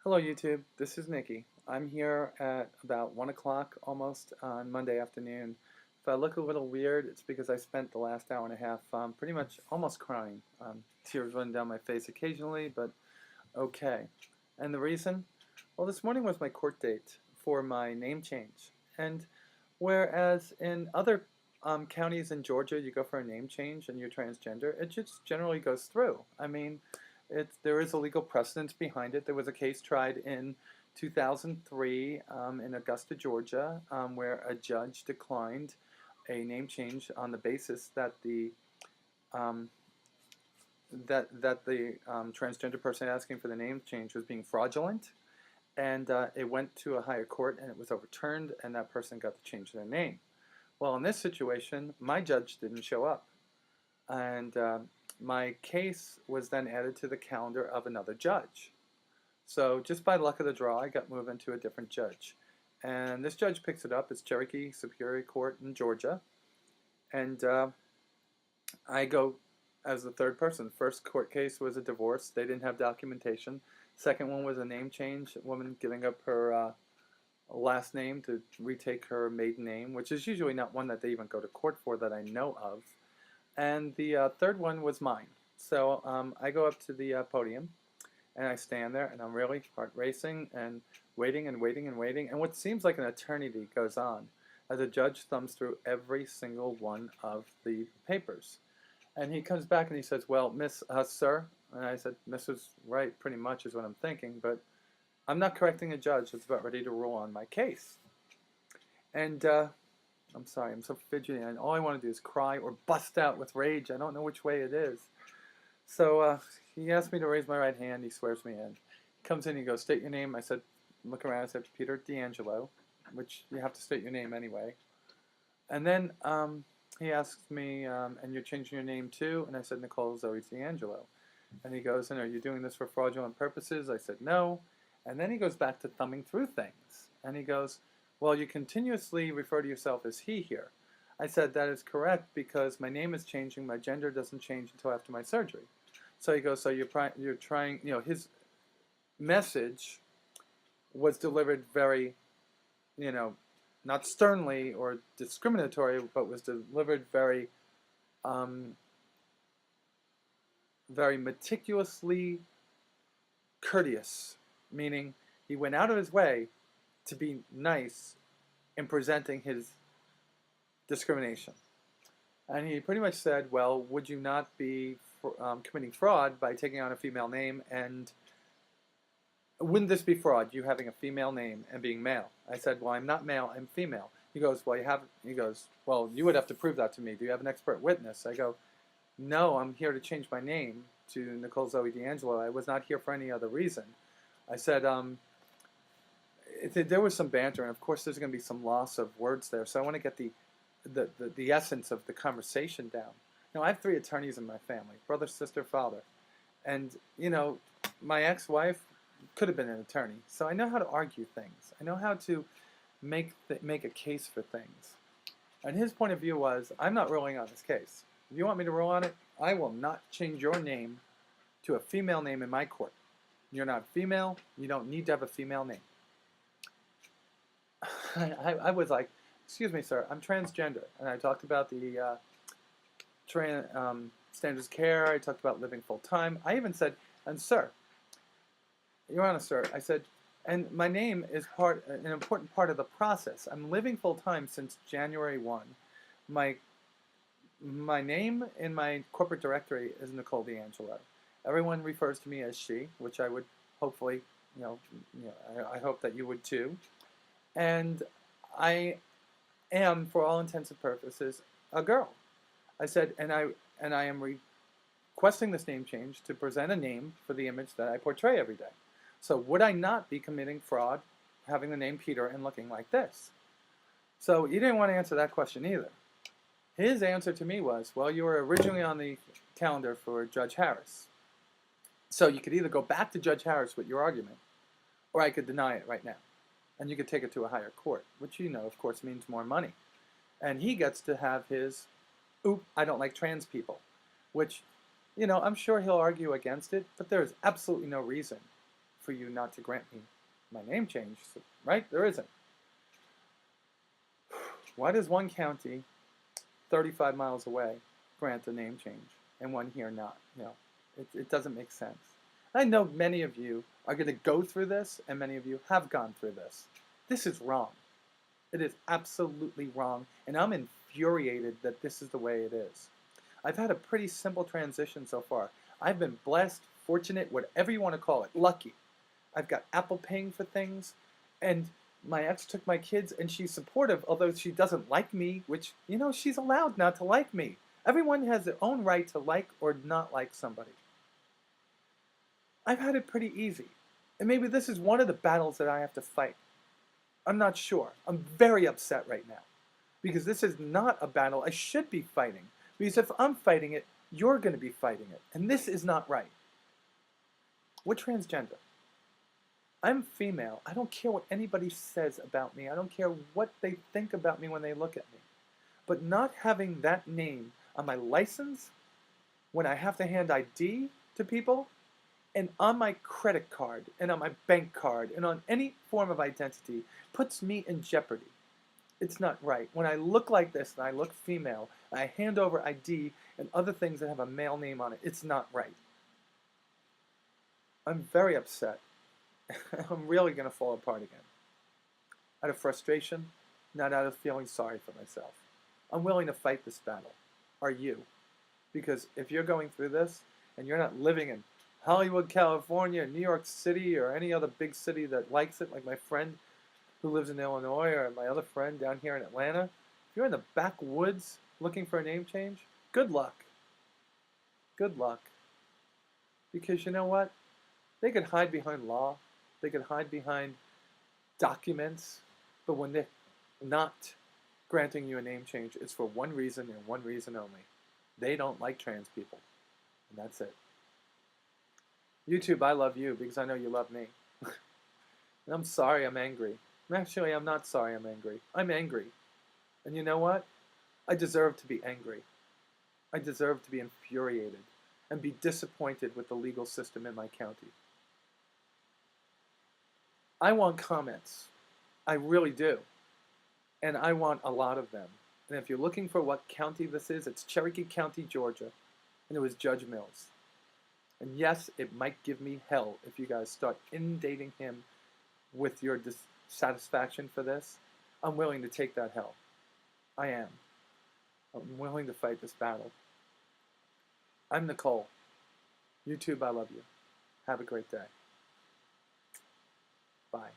Hello YouTube, this is Nikki. I'm here at about 1 o'clock almost on Monday afternoon. If I look a little weird, it's because I spent the last hour and a half pretty much almost crying. Tears running down my face occasionally, but okay. And the reason? Well, this morning was my court date for my name change. And whereas in other counties in Georgia, you go for a name change and you're transgender, it just generally goes through. I mean, there is a legal precedence behind it. There was a case tried in 2003 in Augusta, Georgia, where a judge declined a name change on the basis that the um, transgender person asking for the name change was being fraudulent, and it went to a higher court and it was overturned, and that person got to change their name. Well, in this situation, my judge didn't show up, and my case was then added to the calendar of another judge. So just by luck of the draw, I got moved into a different judge. And this judge picks it up. It's Cherokee Superior Court in Georgia. And I go as the third person. First court case was a divorce. They didn't have documentation. Second one was a name change. A woman giving up her last name to retake her maiden name, which is usually not one that they even go to court for that I know of. And the third one was mine. So I go up to the podium and I stand there and I'm really heart racing and waiting and waiting and waiting. And what seems like an eternity goes on as a judge thumbs through every single one of the papers. And he comes back and he says, well, sir, and I said, Miss was right, pretty much is what I'm thinking, but I'm not correcting a judge that's about ready to rule on my case. And I'm sorry, I'm so fidgety, and all I want to do is cry or bust out with rage. I don't know which way it is. So he asked me to raise my right hand. He swears me in. He comes in, he goes, state your name. I said, look around, I said, Peter D'Angelo, which you have to state your name anyway. And then he asks me, and you're changing your name too? And I said, Nicole Zoe D'Angelo. And he goes, and are you doing this for fraudulent purposes? I said, no. And then he goes back to thumbing through things. And he goes, well, you continuously refer to yourself as he here. I said, that is correct because my name is changing. My gender doesn't change until after my surgery. So he goes, so you're trying, his message was delivered very, not sternly or discriminatory, but was delivered very, very meticulously courteous, meaning he went out of his way to be nice in presenting his discrimination. And he pretty much said, well, would you not be committing fraud by taking on a female name, and wouldn't this be fraud, you having a female name and being male? I said, well, I'm not male, I'm female. He goes, well, you would have to prove that to me. Do you have an expert witness? I go, no, I'm here to change my name to Nicole Zoe D'Angelo. I was not here for any other reason. I said, there was some banter, and of course there's going to be some loss of words there, so I want to get the essence of the conversation down. I have 3 attorneys in my family, brother, sister, father. And, my ex-wife could have been an attorney, so I know how to argue things. I know how to make a case for things. And his point of view was, I'm not ruling on this case. If you want me to rule on it, I will not change your name to a female name in my court. You're not female, you don't need to have a female name. I was like, excuse me, sir, I'm transgender. And I talked about the standards of care. I talked about living full time. I even said, and sir, Your Honor, sir, I said, and my name is an important part of the process. I'm living full time since January 1. My name in my corporate directory is Nicole D'Angelo. Everyone refers to me as she, which I would hopefully, I hope that you would too. And I am, for all intents and purposes, a girl. I said, and I am requesting this name change to present a name for the image that I portray every day. So would I not be committing fraud having the name Peter and looking like this? So he didn't want to answer that question either. His answer to me was, well, you were originally on the calendar for Judge Harris. So you could either go back to Judge Harris with your argument, or I could deny it right now. And you could take it to a higher court, which of course, means more money. And he gets to have his, I don't like trans people, which, I'm sure he'll argue against it, but there's absolutely no reason for you not to grant me my name change, right? There isn't. Why does one county 35 miles away grant a name change and one here not? It doesn't make sense. I know many of you are going to go through this, and many of you have gone through this. This is wrong. It is absolutely wrong, and I'm infuriated that this is the way it is. I've had a pretty simple transition so far. I've been blessed, fortunate, whatever you want to call it, lucky. I've got Apple paying for things, and my ex took my kids, and she's supportive, although she doesn't like me, which, she's allowed not to like me. Everyone has their own right to like or not like somebody. I've had it pretty easy, and maybe this is one of the battles that I have to fight. I'm not sure. I'm very upset right now, because this is not a battle I should be fighting, because if I'm fighting it, you're going to be fighting it, and this is not right. We're transgender. I'm female. I don't care what anybody says about me. I don't care what they think about me when they look at me. But not having that name on my license, when I have to hand ID to people, and on my credit card, and on my bank card, and on any form of identity, puts me in jeopardy. It's not right. When I look like this, and I look female, and I hand over ID and other things that have a male name on it, it's not right. I'm very upset. I'm really going to fall apart again. Out of frustration, not out of feeling sorry for myself. I'm willing to fight this battle. Are you? Because if you're going through this, and you're not living in Hollywood, California, or New York City, or any other big city that likes it, like my friend who lives in Illinois, or my other friend down here in Atlanta, if you're in the backwoods looking for a name change, good luck. Good luck. Because you know what? They could hide behind law. They could hide behind documents. But when they're not granting you a name change, it's for one reason and one reason only. They don't like trans people. And that's it. YouTube, I love you because I know you love me. And I'm sorry I'm angry. Actually, I'm not sorry I'm angry. I'm angry. And you know what? I deserve to be angry. I deserve to be infuriated and be disappointed with the legal system in my county. I want comments. I really do. And I want a lot of them. And if you're looking for what county this is, it's Cherokee County, Georgia. And it was Judge Mills. And yes, it might give me hell if you guys start inundating him with your dissatisfaction for this. I'm willing to take that hell. I am. I'm willing to fight this battle. I'm Nicole. YouTube, I love you. Have a great day. Bye.